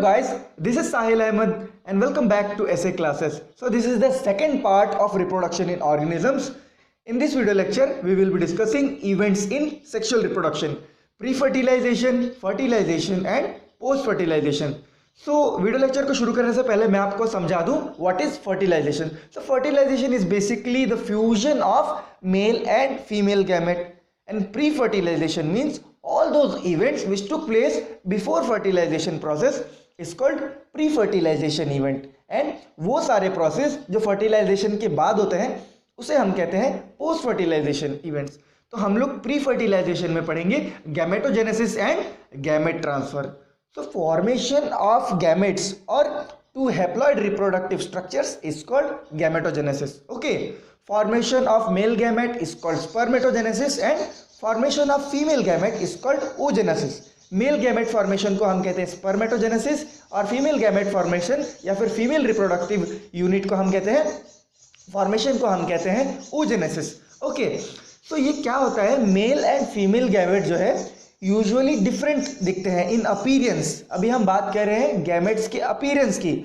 guys, this is Sahil Ahmed and welcome back to SA classes. So this is the second part of reproduction in organisms. In this video lecture, we will be discussing events in sexual reproduction, pre-fertilization, fertilization and post-fertilization. So video lecture को शुरू करने से पहले मैं आपको समझा दूं what is fertilization. So fertilization is basically the fusion of male and female gamete, and pre-fertilization means all those events which took place before fertilization process is called pre-fertilization event, and वो सारे process जो fertilization के बाद होते हैं उसे हम कहते हैं post fertilization events. तो हम लोग pre-fertilization में पढ़ेंगे gametogenesis and gamete transfer. So formation of gametes or two haploid reproductive structures is called gametogenesis. Okay, formation of male gamete is called spermatogenesis and formation of female gamete is called oogenesis. Male gamete formation को हम कहते हैं spermatogenesis और female gamete formation या फिर female reproductive unit को हम कहते हैं फॉर्मेशन को हम कहते हैं oogenesis. ओके, तो ये क्या होता है, मेल एंड फीमेल गैमेट जो है यूजुअली डिफरेंट दिखते हैं इन अपीयरेंस. अभी हम बात कर रहे हैं गैमेट्स के अपीयरेंस की.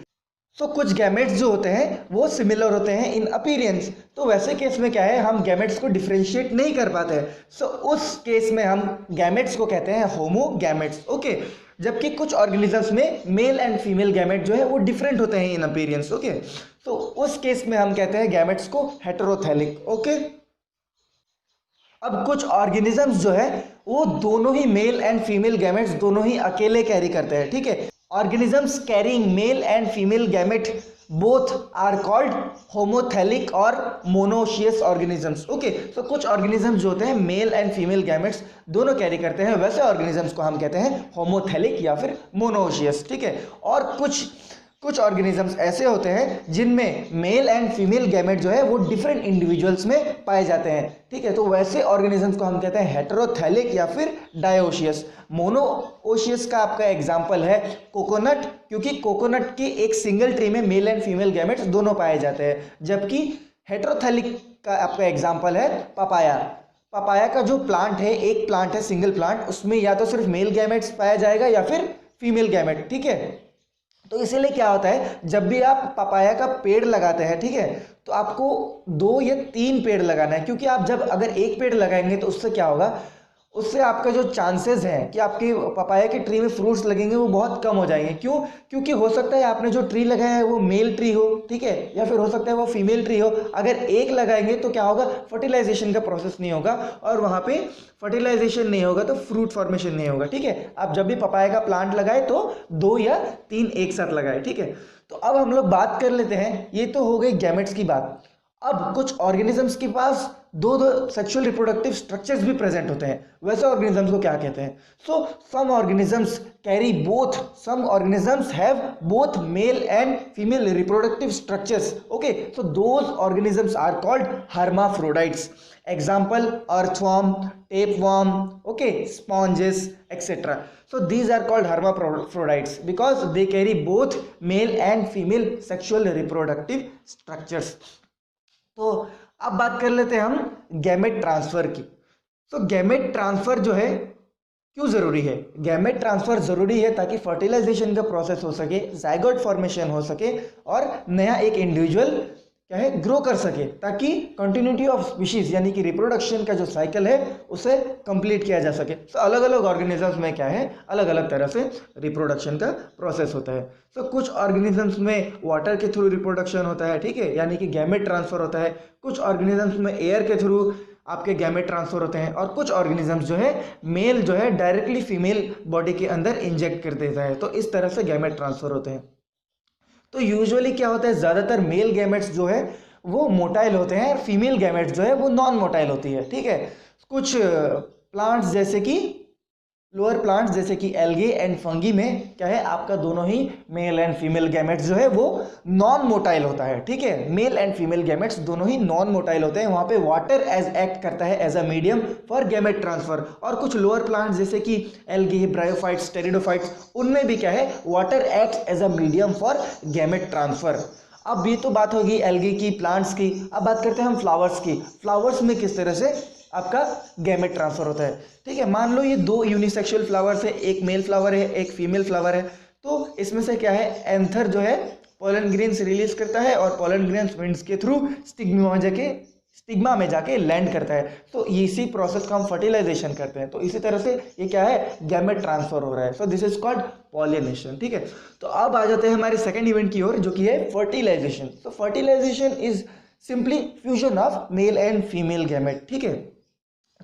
तो कुछ गैमेट्स जो होते हैं वो सिमिलर होते हैं इन अपीयरेंस. तो वैसे केस में क्या है, हम गैमेट्स को डिफरेंशिएट नहीं कर पाते हैं. सो उस केस में हम गैमेट्स को कहते हैं होमोगैमेट्स. ओके, जबकि कुछ ऑर्गेनिजम्स में मेल एंड फीमेल गैमेट जो है वो डिफरेंट होते हैं इन अपीयरेंस. ओके, तो उस केस में हम कहते हैं गैमेट्स को हेटेरोथैलिक. ओके, अब कुछ ऑर्गेनिजम्स जो है वो दोनों ही मेल एंड फीमेल गैमेट्स दोनों ही अकेले कैरी करते हैं. ठीक है, organisms carrying male and female gamete both are called homothallic or monoecious organisms. Okay, so कुछ organisms जो होते हैं मेल एंड फीमेल गैमेट्स दोनों कैरी करते हैं, वैसे organisms को हम कहते हैं homothallic या फिर monoecious. ठीक है, और कुछ ऑर्गेनिजम्स ऐसे होते हैं जिनमें मेल एंड फीमेल गैमेट जो है वो डिफरेंट इंडिविजुअल्स में पाए जाते हैं. ठीक है, तो वैसे ऑर्गेनिजम्स को हम कहते हैं हेटेरोथैलिक या फिर डायोशियस. मोनोओशियस का आपका एग्जांपल है कोकोनट, क्योंकि कोकोनट की एक सिंगल ट्री में मेल एंड फीमेल गैमेट्स दोनों पाए जाते हैं. जबकि हेटेरोथैलिक का आपका एग्जांपल है पपाया. पपाया का जो प्लांट है, एक प्लांट है सिंगल प्लांट, उसमें या तो सिर्फ मेल गैमेट्स पाया जाएगा या फिर फीमेल गैमेट. ठीक है, तो इसीलिए क्या होता है, जब भी आप पपाया का पेड़ लगाते हैं, ठीक है, तो आपको 2 या 3 पेड़ लगाना है. क्योंकि आप जब अगर एक पेड़ लगाएंगे तो उससे क्या होगा, उससे आपका जो चांसेस हैं कि आपकी पपाया के ट्री में फ्रूट्स लगेंगे वो बहुत कम हो जाएंगे. क्यों? क्योंकि हो सकता है आपने जो ट्री लगाया है वो मेल ट्री हो, ठीक है, या फिर हो सकता है वो फीमेल ट्री हो. अगर एक लगाएंगे तो क्या होगा, फर्टिलाइजेशन का प्रोसेस नहीं होगा, और वहाँ पे फर्टिलाइजेशन नहीं होगा तो फ्रूट फॉर्मेशन नहीं होगा. ठीक है, आप जब भी पपाया का प्लांट लगाए तो 2 या 3 एक साथ लगाए. ठीक है, तो अब हम लोग बात कर लेते हैं, ये तो हो गई गैमेट्स की बात. अब कुछ ऑर्गेनिजम्स के पास दो सेक्सुअल रिप्रोडक्टिव स्ट्रक्चर्स भी प्रेजेंट होते हैं. वैसे ऑर्गेनिजम्स को क्या कहते हैं? So some organisms carry both, some organisms have both male and female reproductive structures. Okay, so those organisms are called hermaphrodites. Example, earthworm, tapeworm, okay, sponges, etc. So these are called hermaphrodites because they carry both male and female sexual reproductive structures. तो अब बात कर लेते हैं हम gamete transfer की. तो gamete transfer जो है क्यों जरूरी है? गैमेट ट्रांसफर जरूरी है ताकि फर्टिलाइजेशन का प्रोसेस हो सके, जाइगोट फॉर्मेशन हो सके और नया एक इंडिविजुअल क्या है ग्रो कर सके, ताकि कंटिन्यूटी ऑफ स्पीशीज यानी कि रिप्रोडक्शन का जो साइकिल है उसे कंप्लीट किया जा सके. तो अलग अलग ऑर्गेनिजम्स में क्या है, अलग अलग तरह से रिप्रोडक्शन का प्रोसेस होता है. तो कुछ ऑर्गेनिजम्स में वाटर के थ्रू रिप्रोडक्शन होता है, ठीक है, यानी कि गैमेट ट्रांसफर होता है. कुछ ऑर्गेनिजम्स में एयर के थ्रू आपके गैमेट ट्रांसफर होते हैं, और कुछ ऑर्गेनिजम्स जो है मेल जो है डायरेक्टली फीमेल बॉडी के अंदर इंजेक्ट कर देता है. तो इस तरह से गैमेट ट्रांसफर होते हैं. तो यूजुअली क्या होता है, ज़्यादातर मेल गैमेट्स जो है वो मोटाइल होते हैं और फीमेल गैमेट्स जो है वो नॉन मोटाइल होती है. ठीक है, कुछ प्लांट्स जैसे कि लोअर प्लांट्स जैसे कि एल्गे एंड फंगी में क्या है, आपका दोनों ही मेल एंड फीमेल गैमेट्स जो है वो नॉन मोटाइल होता है. ठीक है, मेल एंड फीमेल गैमेट्स दोनों ही नॉन मोटाइल होते हैं. वहाँ पे वाटर एज एक्ट करता है as a medium for gamete transfer. और कुछ लोअर प्लांट्स जैसे कि एल्गे, ब्रायोफाइट्स, टेरिडोफाइट्स, उनमें भी क्या है, water act as a medium for gamete transfer. अब ये तो बात होगी एल्गी की, प्लांट्स की. अब बात करते हैं हम फ्लावर्स की. फ्लावर्स में किस तरह से आपका गैमेट ट्रांसफर होता है. ठीक है, मान लो ये 2 यूनिसेक्सुअल फ्लावर्स है, एक मेल फ्लावर है एक फीमेल फ्लावर है. तो इसमें से क्या है, एंथर जो है पोलन ग्रेन्स रिलीज करता है और पोलन ग्रेन्स विंड्स के थ्रू स्टिग्मा में जाके लैंड करता है। तो इसी प्रोसेस को हम फर्टिलाइजेशन करते हैं। तो इसी तरह से ये क्या है, गैमेट ट्रांसफर हो रहा है। So this is called pollination. ठीक है, तो अब आ जाते हैं हमारे सेकंड इवेंट की ओर, जो कि है फर्टिलाइजेशन। तो fertilisation is simply fusion of male and female gamete, ठीक है,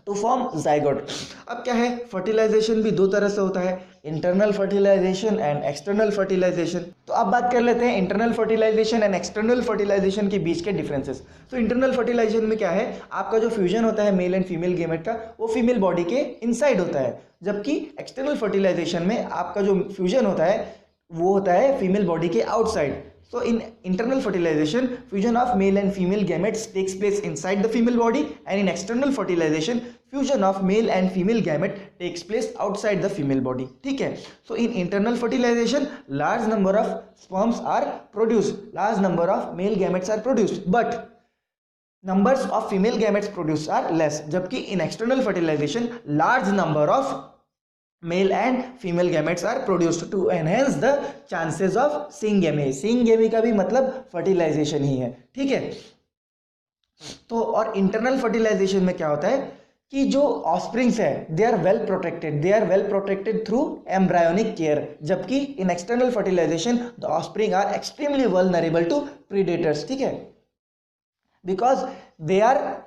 टू फॉर्म जाइगोट। अब क्या है, फर्टिलाइजेशन भी दो तरह से होता है, internal fertilisation and external fertilisation. तो अब बात कर लेते हैं internal fertilisation and external fertilisation के बीच के डिफरेंसेस। तो इंटरनल फर्टिलाइजेशन में क्या है, आपका जो फ्यूजन होता है मेल एंड फीमेल गेमेट का, वो फीमेल बॉडी के इनसाइड होता है, जबकि एक्सटर्नल फर्टिलाइजेशन में आपका जो फ्यूजन होता है वो होता है फीमेल बॉडी के outside. So in internal fertilization, fusion of male and female gametes takes place inside the female body, and in external fertilization, fusion of male and female gamete takes place outside the female body. ठीक है, so in internal fertilization, large number of sperms are produced, large number of male gametes are produced, but numbers of female gametes produced are less. जबकि in external fertilization, large number of male and female gametes are produced to enhance the chances of syngamy. syngamy का भी मतलब fertilization ही है, ठीक है। तो और internal fertilization में क्या होता है कि जो ऑस्प्रिंग्स है they are well protected through embryonic care, जबकि in external fertilisation the offspring are extremely vulnerable to predators, ठीक है, because they are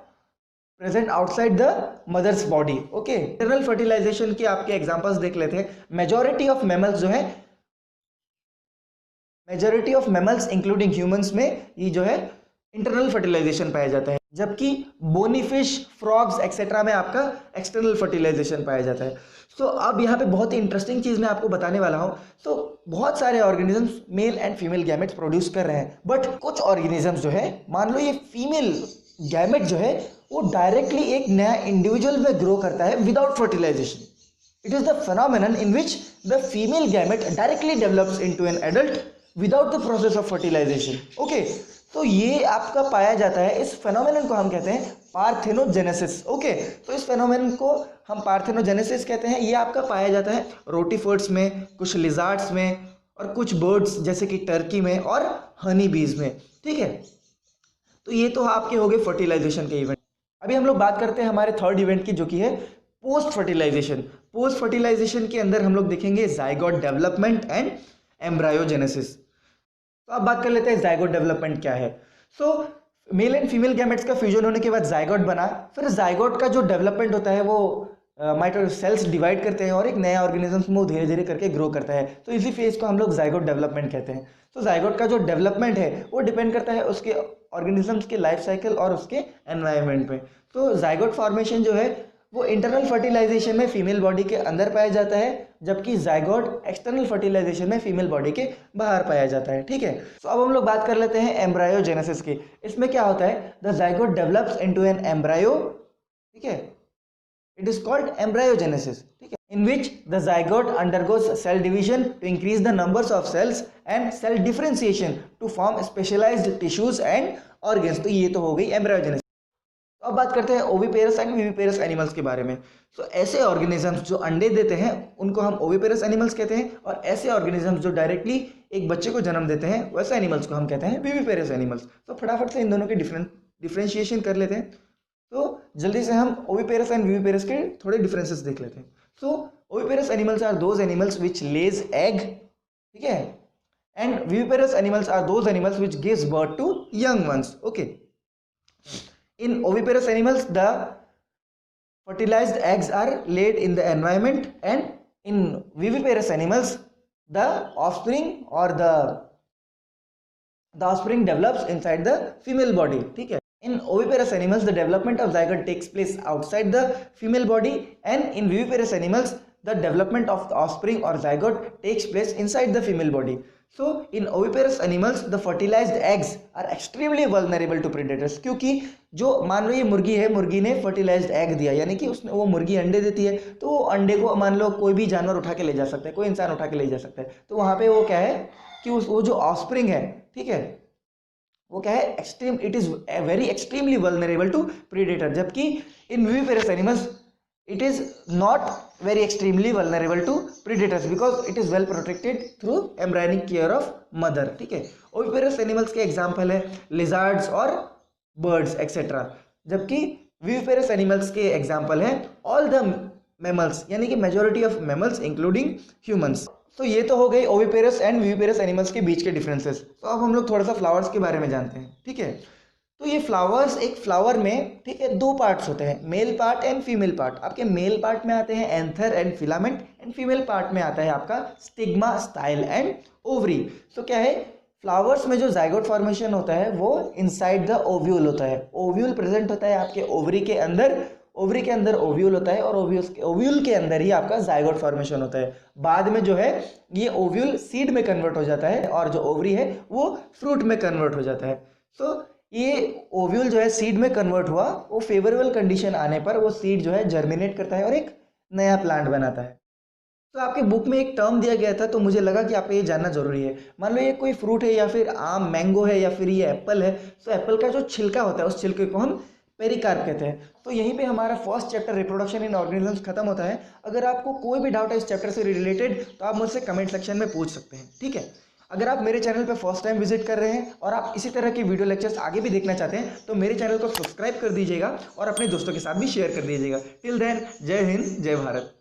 present outside the mother's body. Okay, internal fertilisation के आपके एग्जांपल्स देख लेते हैं। Majority of mammals including humans में ये जो है इंटरनल फर्टिलाइजेशन पाया जाता है, जबकि बोनीफिश, फ्रॉग्स एक्सेट्रा में आपका एक्सटर्नल फर्टिलाइजेशन पाया जाता है। तो अब यहाँ पे बहुत ही इंटरेस्टिंग चीज मैं आपको बताने वाला हूँ। तो बहुत सारे organisms mail and female gametes produce कर रहे हैं, बट कुछ ऑर्गेनिजम्स जो है, मान लो ये फीमेल गैमेट जो है वो डायरेक्टली एक नया इंडिविजुअल में ग्रो करता है without fertilisation. It is the phenomenon in which the female gamete directly develops into an adult without the process of fertilization. Okay, तो ये आपका पाया जाता है, इस phenomenon को हम कहते हैं पार्थेनोजेनेसिस। ओके, तो इस phenomenon को हम पार्थेनोजेनेसिस कहते हैं। ये आपका पाया जाता है रोटीफर्ड्स में, कुछ लिजार्ड्स में और कुछ बर्ड्स जैसे कि टर्की में और हनी बीज में, ठीक है। तो ये तो आपके हो गए फर्टिलाइजेशन के इवेंट। अभी हम लोग बात करते हैं हमारे थर्ड इवेंट की, जो कि है पोस्ट फर्टिलाइजेशन। पोस्ट फर्टिलाइजेशन के अंदर हम लोग देखेंगे जाइगोट डेवलपमेंट एंड एम्ब्रायोजेनेसिस। तो अब बात कर लेते हैं जाइगोट डेवलपमेंट क्या है। सो मेल एंड फीमेल गैमेट्स का फ्यूजन होने के बाद जाइगोट बना, फिर जाइगोट का जो डेवलपमेंट होता है वो सेल्स डिवाइड करते हैं और एक नया ऑर्गेनिज्म में धीरे धीरे करके ग्रो करता है। तो इसी फेज को हम लोग जाइगोट डेवलपमेंट कहते हैं। तो जाइगोट का जो डेवलपमेंट है वो डिपेंड करता है उसके ऑर्गेनिजम्स के लाइफ साइकिल और उसके एनवायरनमेंट पे। तो जाइगोट फॉर्मेशन जो है वो इंटरनल फर्टिलाइजेशन में फीमेल बॉडी के अंदर पाया जाता है, जबकि जाइगोट एक्सटर्नल फर्टिलाइजेशन में फीमेल बॉडी के बाहर पाया जाता है, ठीक है। तो अब हम लोग बात कर लेते हैं एम्ब्रायोजेनेसिस की। इसमें क्या होता है, the zygote develops into an embryo, ठीक है, इट इज कॉल्ड एम्ब्रायोजेनेसिस, ठीक है, in which the zygote undergoes cell division to increase the numbers of cells and cell differentiation to form specialized tissues and organs। तो ये तो हो गई एम्ब्रायोजेनेसिस। तो अब बात करते हैं ओविपेरस एंड विविपेरस एनिमल्स के बारे में। तो ऐसे ऑर्गेनिजम्स जो अंडे देते हैं उनको हम ओविपेरस एनिमल्स कहते हैं, और ऐसे ऑर्गेनिजम्स जो डायरेक्टली एक बच्चे को जन्म देते हैं वैसे एनिमल्स को हम कहते हैं विविपेरस एनिमल्स। तो फटाफट से इन दोनों के डिफरेंशिएशन कर लेते हैं। तो जल्दी से हम ओविपेरस एंड विविपेरस के थोड़े डिफरेंसेस देख लेते हैं। So oviparous animals are those animals which lays egg, ठीक है, and viviparous animals are those animals which gives birth to young ones. Okay, in oviparous animals the fertilized eggs are laid in the environment, and in viviparous animals the offspring or the offspring develops inside the female body, ठीक है। In oviparous animals, the development of zygote takes place outside the female body, and in viviparous animals, the development of the offspring or zygote takes place inside the female body. So, in oviparous animals, the fertilized eggs are extremely vulnerable to predators, क्योंकि जो मान लो ये मुर्गी है, मुर्गी ने fertilised egg दिया, यानी कि उसने वो मुर्गी अंडे देती है, तो वो अंडे को मान लो कोई भी जानवर उठा के ले जा सकता है, कोई इंसान उठा के ले जा सकता है। तो वहाँ पे वो क्या है कि वो जो ऑफस्प्रिंग है, ठीक है, वो क्या है, extreme, it is very extremely vulnerable to predator. जबकि in viviparous animals it is not very extremely vulnerable to predators because it is well protected through embryonic care of mother। ठीक है, ओविपेरस एनिमल्स के example है lizards और birds etcetera, जबकि viviparous animals के example है all the mammals, यानी कि majority of mammals including humans. तो ये तो हो गई ओविपेरस एंड विविपेरस एनिमल्स के बीच के डिफरेंसेस। तो अब हम लोग थोड़ा सा फ्लावर्स के बारे में जानते हैं। ठीक है, तो ये फ्लावर्स, एक फ्लावर में ठीक है दो पार्ट्स होते हैं, male part and female part. आपके मेल पार्ट में आते हैं anther and filament, and female part में आता है आपका स्टिग्मा, स्टाइल एंड ओवरी। तो क्या है, फ्लावर्स में जो जाइगोट फॉर्मेशन होता है वो इनसाइड द ओव्यूल होता है। ओव्यूल प्रेजेंट होता है आपके ओवरी के अंदर, ओवरी के अंदर ओव्यूल होता है और ओव्यूल के अंदर ही आपका जाइगोट फॉर्मेशन होता है। बाद में जो है ये ओव्यूल सीड में कन्वर्ट हो जाता है और जो ओवरी है वो फ्रूट में कन्वर्ट हो जाता है। तो ये ओव्यूल जो है सीड में कन्वर्ट हुआ, वो फेवरेबल कंडीशन आने पर वो सीड जो है जर्मिनेट करता है और एक नया प्लांट बनाता है। तो आपके बुक में एक टर्म दिया गया था, तो मुझे लगा कि आपको ये जानना जरूरी है। मान लो ये कोई फ्रूट है या फिर आम मैंगो है या फिर ये एप्पल है, तो एप्पल का जो छिलका होता है उस छिलके को हम पेरिकार्प कहते हैं। तो यहीं पे हमारा first chapter reproduction in organisms खत्म होता है। अगर आपको कोई भी डाउट है इस चैप्टर से रिलेटेड तो आप मुझसे कमेंट सेक्शन में पूछ सकते हैं। ठीक है, अगर आप मेरे चैनल पर फर्स्ट टाइम विजिट कर रहे हैं और आप इसी तरह की वीडियो लेक्चर्स आगे भी देखना चाहते हैं तो मेरे चैनल को सब्सक्राइब कर दीजिएगा और अपने दोस्तों के साथ भी शेयर कर दीजिएगा। टिल देन, जय हिंद, जय भारत।